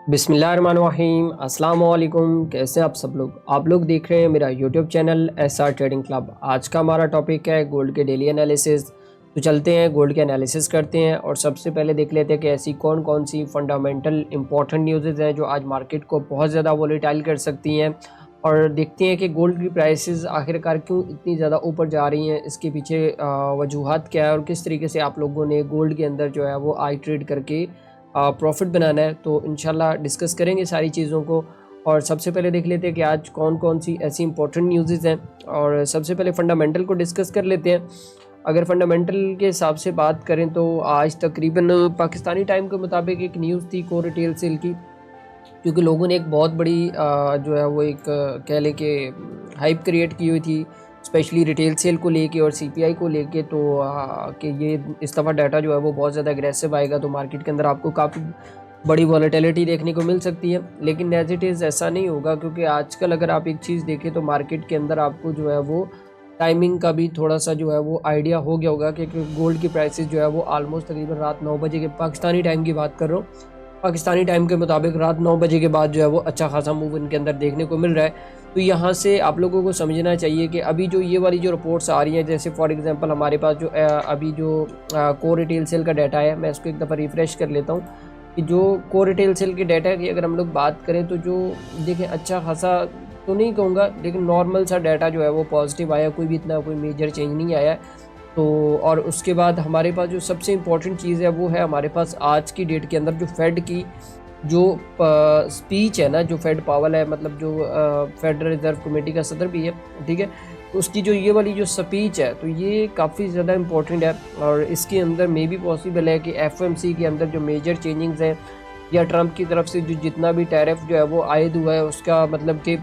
बिस्मिल्लाहिर्रहमानिर्रहीम अस्सलाम वालेकुम। कैसे हैं आप लोग देख रहे हैं मेरा YouTube channel SR trading club. आज का हमारा टॉपिक है गोल्ड के डेली एनालिसिस। तो चलते हैं गोल्ड के एनालिसिस करते हैं और सबसे पहले देख लेते हैं कि ऐसी कौन कौन सी फंडामेंटल इंपॉर्टेंट न्यूज़ हैं जो आज मार्केट को बहुत ज़्यादा वोलेटाइल कर सकती हैं, और देखते हैं कि गोल्ड की प्राइसेस आखिरकार क्यों इतनी ज़्यादा ऊपर जा रही हैं, इसके पीछे वजूहात क्या है और किस तरीके से आप लोगों ने गोल्ड के अंदर जो है वो आई ट्रेड करके प्रॉफिट बनाना है। तो इंशाल्लाह डिस्कस करेंगे सारी चीज़ों को। और सबसे पहले देख लेते हैं कि आज कौन कौन सी ऐसी इंपॉर्टेंट न्यूज़ हैं, और सबसे पहले फंडामेंटल को डिस्कस कर लेते हैं। अगर फंडामेंटल के हिसाब से बात करें तो आज तकरीबन पाकिस्तानी टाइम के मुताबिक एक न्यूज़ थी कोर रिटेल सेल की, क्योंकि लोगों ने एक बहुत बड़ी जो है वो एक कह लें कि हाइप क्रिएट की हुई थी, स्पेशली रिटेल सेल को लेके और सीपीआई को लेके। तो कि ये इस दफ़ा डाटा जो है वो बहुत ज़्यादा एग्रेसिव आएगा, तो मार्केट के अंदर आपको काफ़ी बड़ी वॉलेटिलिटी देखने को मिल सकती है। लेकिन एज इट इज़ ऐसा नहीं होगा, क्योंकि आजकल अगर आप एक चीज़ देखें तो मार्केट के अंदर आपको जो है वो टाइमिंग का भी थोड़ा सा जो है वो आइडिया हो गया होगा, क्योंकि गोल्ड की प्राइसेस जो है वो आलमोस्ट तकरीबन रात 9 बजे के पाकिस्तानी टाइम की बात कर रहा हूँ, पाकिस्तानी टाइम के मुताबिक रात 9 बजे के बाद जो है वो अच्छा खासा मूव इनके अंदर देखने को मिल रहा है। तो यहाँ से आप लोगों को समझना चाहिए कि अभी जो ये वाली जो रिपोर्ट्स आ रही हैं, जैसे फॉर एग्जांपल हमारे पास जो अभी जो कोर रिटेल सेल का डाटा है, मैं इसको एक दफ़ा रिफ़्रेश कर लेता हूँ कि जो कोर रिटेल सेल के डाटा की अगर हम लोग बात करें तो जो देखें अच्छा खासा तो नहीं कहूँगा, लेकिन नॉर्मल सा डाटा जो है वो पॉजिटिव आया, कोई भी इतना कोई मेजर चेंज नहीं आया। तो और उसके बाद हमारे पास जो सबसे इम्पॉर्टेंट चीज़ है वो है हमारे पास आज की डेट के अंदर जो फेड की जो स्पीच है ना, जो फेड पावल है, मतलब जो फेडरल रिजर्व कमेटी का सदर भी है, ठीक है, तो उसकी जो ये वाली जो स्पीच है तो ये काफ़ी ज़्यादा इम्पोर्टेंट है। और इसके अंदर मे भी पॉसिबल है कि एफओएमसी के अंदर जो मेजर चेंजिंग्स हैं या ट्रंप की तरफ से जो जितना भी टैरिफ जो है वो आयद हुआ है उसका मतलब कि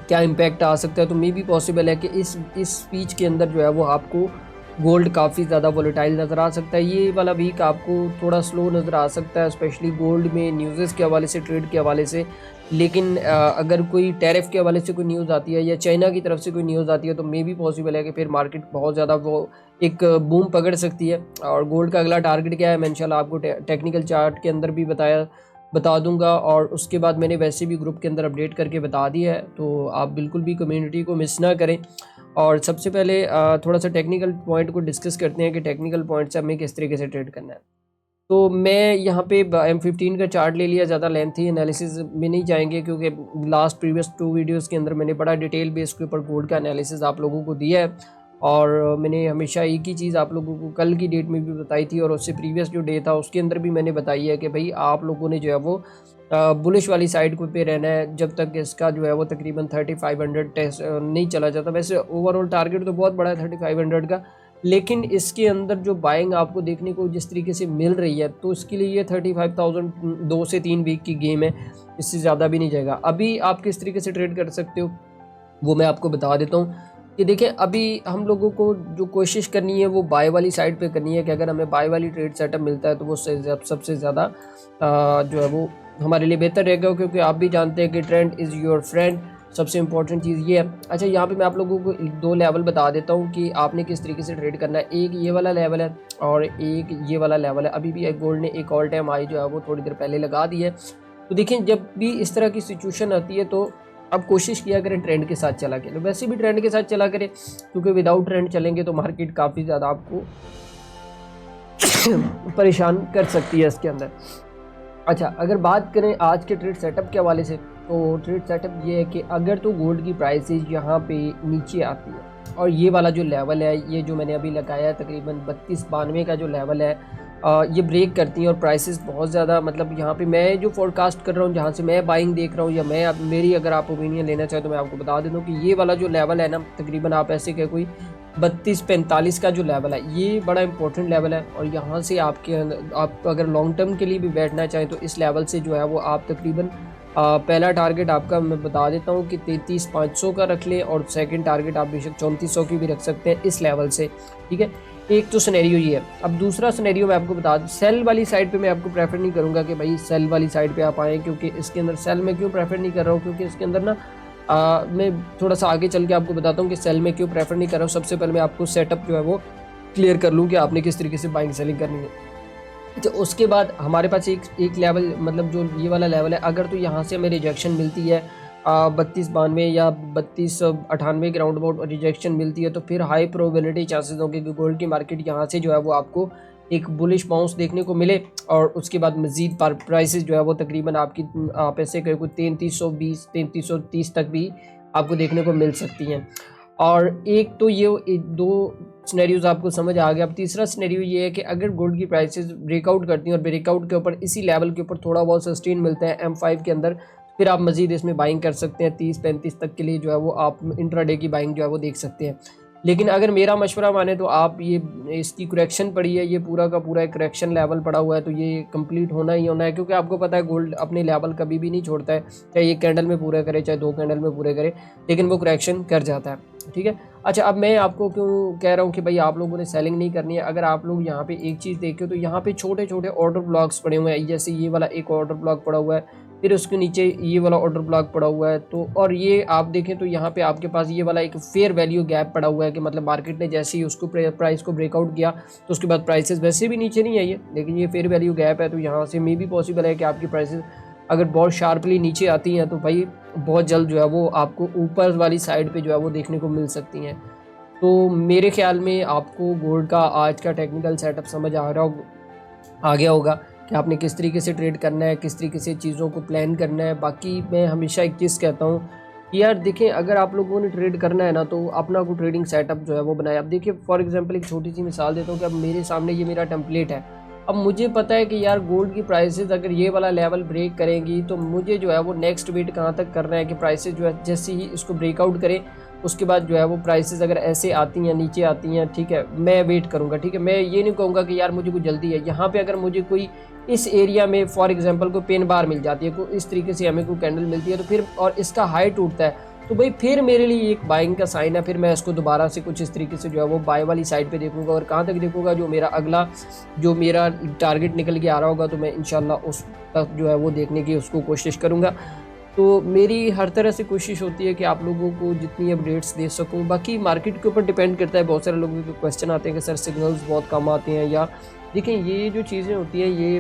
क्या इम्पैक्ट आ सकता है, तो मे भी पॉसिबल है कि इस स्पीच के अंदर जो है वो आपको गोल्ड काफ़ी ज़्यादा वोलेटाइल नज़र आ सकता है। ये वाला वीक आपको थोड़ा स्लो नज़र आ सकता है, स्पेशली गोल्ड में न्यूज़ के हवाले से, ट्रेड के हवाले से। लेकिन अगर कोई टैरिफ के हवाले से कोई न्यूज़ आती है या चाइना की तरफ से कोई न्यूज़ आती है तो मे भी पॉसिबल है कि फिर मार्केट बहुत ज़्यादा वो एक बूम पकड़ सकती है। और गोल्ड का अगला टारगेट क्या है, मैं इंशाल्लाह आपको टेक्निकल चार्ट के अंदर भी बता दूंगा, और उसके बाद मैंने वैसे भी ग्रुप के अंदर अपडेट करके बता दिया है, तो आप बिल्कुल भी कम्युनिटी को मिस ना करें। और सबसे पहले थोड़ा सा टेक्निकल पॉइंट को डिस्कस करते हैं कि टेक्निकल पॉइंट से हमें किस तरीके से ट्रेड करना है। तो मैं यहाँ पे M15 का चार्ट ले लिया, ज़्यादा लेंथी एनालिसिस में नहीं जाएंगे, क्योंकि लास्ट प्रीवियस 2 वीडियोस के अंदर मैंने बड़ा डिटेल बेस के ऊपर गोल्ड का एनालिसिस आप लोगों को दिया है। और मैंने हमेशा एक ही चीज़ आप लोगों को कल की डेट में भी बताई थी, और उससे प्रीवियस जो डे था उसके अंदर भी मैंने बताई है कि भाई आप लोगों ने जो है वो बुलिश वाली साइड पे रहना है जब तक इसका जो है वो तकरीबन 3500 टेस्ट नहीं चला जाता। वैसे ओवरऑल टारगेट तो बहुत बड़ा है 3500 का, लेकिन इसके अंदर जो बाइंग आपको देखने को जिस तरीके से मिल रही है तो इसके लिए ये 35,000 2 से 3 वीक की गेम है, इससे ज़्यादा भी नहीं जाएगा। अभी आप किस तरीके से ट्रेड कर सकते हो वो मैं आपको बता देता हूँ कि देखें, अभी हम लोगों को जो कोशिश करनी है वो बाय वाली साइड पे करनी है कि अगर हमें बाय वाली ट्रेड सेटअप मिलता है तो वो सबसे ज़्यादा जो है वो हमारे लिए बेहतर रहेगा, क्योंकि आप भी जानते हैं कि ट्रेंड इज़ योर फ्रेंड, सबसे इंपॉर्टेंट चीज़ ये है। अच्छा, यहाँ पे मैं आप लोगों को 2 लेवल बता देता हूँ कि आपने किस तरीके से ट्रेड करना है। एक ये वाला लेवल है और एक ये वाला लेवल है। अभी भी गोल्ड ने एक ऑल टाइम हाई जो है वो थोड़ी देर पहले लगा दी है। तो देखें, जब भी इस तरह की सिचुएशन आती है तो अब कोशिश किया करें ट्रेंड के साथ चला करें, वैसे भी ट्रेंड के साथ चला करें, क्योंकि विदाउट ट्रेंड चलेंगे तो मार्केट काफ़ी ज़्यादा आपको परेशान कर सकती है इसके अंदर। अच्छा, अगर बात करें आज के ट्रेड सेटअप के हवाले से, तो ट्रेड सेटअप ये है कि अगर तो गोल्ड की प्राइसेस यहाँ पे नीचे आती है और ये वाला जो लेवल है, ये जो मैंने अभी लगाया है तकरीबन 3292 का जो लेवल है, ये ब्रेक करती हैं और प्राइसेस बहुत ज़्यादा, मतलब यहाँ पे मैं जो फोरकास्ट कर रहा हूँ, जहाँ से मैं बाइंग देख रहा हूँ, या मैं मेरी अगर आप ओपिनियन लेना चाहें तो मैं आपको बता देता हूँ कि ये वाला जो लेवल है ना, तकरीबन आप ऐसे कह कोई 3245 का जो लेवल है, ये बड़ा इंपॉर्टेंट लेवल है। और यहाँ से आप अगर लॉन्ग टर्म के लिए भी बैठना चाहें तो इस लेवल से जो है वो आप तकरीबन पहला टारगेट आपका मैं बता देता हूँ कि 33,500 का रख लें, और सेकंड टारगेट आप बेशक 3400 की भी रख सकते हैं इस लेवल से, ठीक है। एक तो सिनेरियो ये है। अब दूसरा सिनेरियो मैं आपको बता दूँ, सेल वाली साइड पे मैं आपको प्रेफर नहीं करूँगा कि भाई सेल वाली साइड पे आप आएँ, क्योंकि इसके अंदर सेल में क्यों प्रेफर नहीं कर रहा हूँ, क्योंकि इसके अंदर ना मैं थोड़ा सा आगे चल के आपको बताता हूँ कि सेल में क्यों प्रेफर नहीं कर रहा हूँ। सबसे पहले मैं आपको सेटअप जो है वो क्लियर कर लूँ कि आपने किस तरीके से बाइंग सेलिंग करनी है। तो उसके बाद हमारे पास एक लेवल, मतलब जो ये वाला लेवल है, अगर तो यहाँ से हमें रिजेक्शन मिलती है 32-92 या 32-98 के राउंड अबाउट रिजेक्शन मिलती है, तो फिर हाई प्रोबेबिलिटी चांसेस होंगे कि गोल्ड की मार्केट यहाँ से जो है वो आपको एक बुलिश बाउंस देखने को मिले, और उसके बाद मज़ीद प्राइसेस जो है वो तकरीबन आपकी आप ऐसे कहीं कोई 3320 3330 तक भी आपको देखने को मिल सकती हैं। और एक तो ये दो सिनेरियोज आपको समझ आ गया। अब तीसरा सिनेरियो ये है कि अगर गोल्ड की प्राइसेस ब्रेकआउट करती हैं और ब्रेकआउट के ऊपर इसी लेवल के ऊपर थोड़ा बहुत सस्टेन मिलता है M5 के अंदर, फिर आप मजीद इसमें बाइंग कर सकते हैं। 30-35 तक के लिए जो है वो आप इंट्राडे की बाइंग जो है वो देख सकते हैं। लेकिन अगर मेरा मशवरा माने तो आप ये इसकी करेक्शन पड़ी है, ये पूरा का पूरा एक करेक्शन लेवल पड़ा हुआ है, तो ये कंप्लीट होना ही होना है, क्योंकि आपको पता है गोल्ड अपने लेवल कभी भी नहीं छोड़ता है, चाहे एक कैंडल में पूरा करे चाहे 2 कैंडल में पूरे करे, लेकिन वो करेक्शन कर जाता है। ठीक है। अच्छा, अब मैं आपको क्यों कह रहा हूँ कि भाई आप लोगों ने सेलिंग नहीं करनी है। अगर आप लोग यहाँ पे एक चीज़ देखें तो यहाँ पे छोटे छोटे ऑर्डर ब्लॉक्स पड़े हुए हैं, जैसे ये वाला एक ऑर्डर ब्लॉक पड़ा हुआ है, फिर उसके नीचे ये वाला ऑर्डर ब्लॉक पड़ा हुआ है, तो और ये आप देखें तो यहाँ पे आपके पास ये वाला एक फेयर वैल्यू गैप पड़ा हुआ है कि मतलब मार्केट ने जैसे ही उसको प्राइस को ब्रेकआउट किया तो उसके बाद प्राइसेस वैसे भी नीचे नहीं आई है, लेकिन ये फेयर वैल्यू गैप है, तो यहाँ से मे भी पॉसिबल है कि आपकी प्राइसेस अगर बहुत शार्पली नीचे आती हैं तो भाई बहुत जल्द जो है वो आपको ऊपर वाली साइड पे जो है वो देखने को मिल सकती हैं। तो मेरे ख्याल में आपको गोल्ड का आज का टेक्निकल सेटअप समझ आ गया होगा कि आपने किस तरीके से ट्रेड करना है, किस तरीके से चीज़ों को प्लान करना है। बाकी मैं हमेशा एक चीज़ कहता हूँ कि यार देखें, अगर आप लोगों ने ट्रेड करना है ना तो अपना कोई ट्रेडिंग सेटअप जो है वो बनाए। अब देखिए फॉर एग्जांपल एक छोटी सी मिसाल देता हूँ कि अब मेरे सामने ये मेरा टेम्पलेट है। अब मुझे पता है कि यार गोल्ड की प्राइसेस अगर ये वाला लेवल ब्रेक करेंगी तो मुझे जो है वो नेक्स्ट वेट कहाँ तक करना है कि प्राइसेस जो है जैसे ही इसको ब्रेकआउट करें उसके बाद जो है वो प्राइसेस अगर ऐसे आती हैं नीचे आती हैं, ठीक है, मैं वेट करूँगा। ठीक है, मैं ये नहीं कहूँगा कि यार मुझे कोई जल्दी है। यहाँ पे अगर मुझे कोई इस एरिया में फॉर एग्जांपल कोई पेन बार मिल जाती है, कोई इस तरीके से हमें कोई कैंडल मिलती है तो फिर और इसका हाई टूटता है तो भाई फिर मेरे लिए एक बाइंग का साइन है। फिर मैं इसको दोबारा से कुछ इस तरीके से जो है वो बाय वाली साइड पे देखूंगा, और कहाँ तक देखूंगा, जो मेरा अगला जो मेरा टारगेट निकल के आ रहा होगा तो मैं इंशाल्लाह उस तक जो है वो देखने की उसको कोशिश करूँगा। तो मेरी हर तरह से कोशिश होती है कि आप लोगों को जितनी अपडेट्स दे सकूं। बाकी मार्केट के ऊपर डिपेंड करता है। बहुत सारे लोगों के क्वेश्चन आते हैं कि सर सिग्नल्स बहुत कम आते हैं, या देखें ये जो चीज़ें होती हैं ये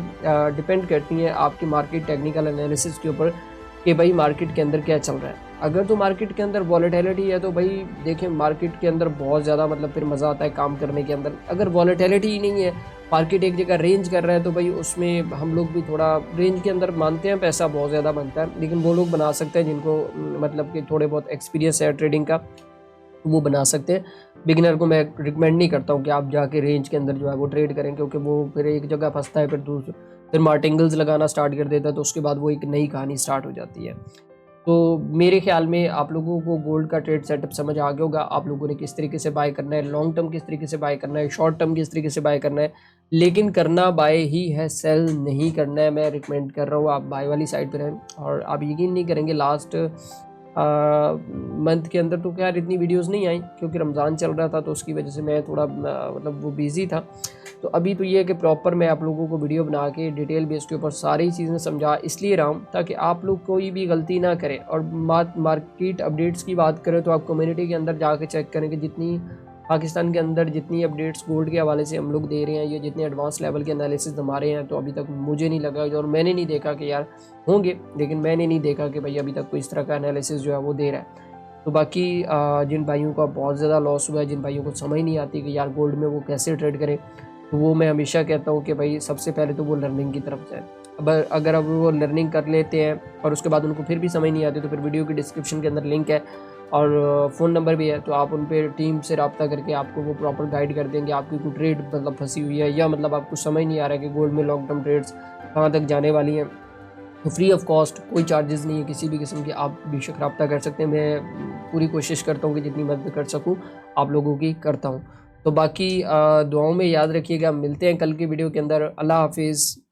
डिपेंड करती हैं आपकी मार्केट टेक्निकल एनालिसिस के ऊपर कि भाई मार्केट के अंदर क्या चल रहा है। अगर तो मार्केट के अंदर वॉलेटिलिटी है तो भाई देखें मार्केट के अंदर बहुत ज़्यादा मतलब फिर मज़ा आता है काम करने के अंदर। अगर वॉलेटिलिटी ही नहीं है, मार्केट एक जगह रेंज कर रहा है, तो भाई उसमें हम लोग भी थोड़ा रेंज के अंदर मानते हैं पैसा बहुत ज़्यादा बनता है, लेकिन वो लोग बना सकते हैं जिनको मतलब कि थोड़े बहुत एक्सपीरियंस है ट्रेडिंग का, वो बना सकते हैं। बिगिनर को मैं रिकमेंड नहीं करता हूँ कि आप जाके रेंज के अंदर जो है वो ट्रेड करें, क्योंकि वो फिर एक जगह फंसता है, फिर मार्टिंगल्स लगाना स्टार्ट कर देता है, तो उसके बाद वो एक नई कहानी स्टार्ट हो जाती है। तो मेरे ख्याल में आप लोगों को गोल्ड का ट्रेड सेटअप समझ आ गया होगा। आप लोगों ने किस तरीके से बाय करना है, लॉन्ग टर्म किस तरीके से बाय करना है, शॉर्ट टर्म किस तरीके से बाय करना है, लेकिन करना बाय ही है, सेल नहीं करना है। मैं रिकमेंड कर रहा हूँ आप बाय वाली साइड पर रहें। और आप यकीन नहीं करेंगे लास्ट मंथ के अंदर तो क्या इतनी वीडियोस नहीं आई, क्योंकि रमज़ान चल रहा था तो उसकी वजह से मैं थोड़ा मतलब वो बिज़ी था। तो अभी तो ये है कि प्रॉपर मैं आप लोगों को वीडियो बना के डिटेल बेस के ऊपर सारी चीज़ें समझा इसलिए रहा हूँ ताकि आप लोग कोई भी गलती ना करें। और मार्केट अपडेट्स की बात करें तो आप कम्युनिटी के अंदर जाके चेक करें कि जितनी पाकिस्तान के अंदर जितनी अपडेट्स गोल्ड के हवाले से हम लोग दे रहे हैं, ये जितने एडवांस लेवल के एनालिसिस हमारे हैं, तो अभी तक मुझे नहीं लगा और मैंने नहीं देखा कि यार होंगे, लेकिन मैंने नहीं देखा कि भाई अभी तक कोई इस तरह का एनालिसिस जो है वो दे रहा है। तो बाकी जिन भाइयों का बहुत ज़्यादा लॉस हुआ है, जिन भाइयों को समझ नहीं आती कि यार गोल्ड में वो कैसे ट्रेड करें, तो वो मैं हमेशा कहता हूँ कि भाई सबसे पहले तो वो लर्निंग की तरफ जाए। अब अगर अब वो लर्निंग कर लेते हैं और उसके बाद उनको फिर भी समझ नहीं आती, तो फिर वीडियो की डिस्क्रिप्शन के अंदर लिंक है और फ़ोन नंबर भी है, तो आप उन पर टीम से रब्ता करके आपको वो प्रॉपर गाइड कर देंगे। आपकी कोई ट्रेड मतलब फंसी हुई है या मतलब आपको समझ नहीं आ रहा है कि गोल्ड में लॉन्ग टर्म ट्रेड्स कहाँ तक जाने वाली हैं, तो फ्री ऑफ कॉस्ट कोई चार्जेस नहीं है किसी भी किस्म के, आप बेशक रब्ता कर सकते हैं। मैं पूरी कोशिश करता हूँ कि जितनी मदद कर सकूँ आप लोगों की करता हूँ। तो बाकी दुआओं में याद रखिएगा। मिलते हैं कल की वीडियो के अंदर। अल्लाह हाफिज़।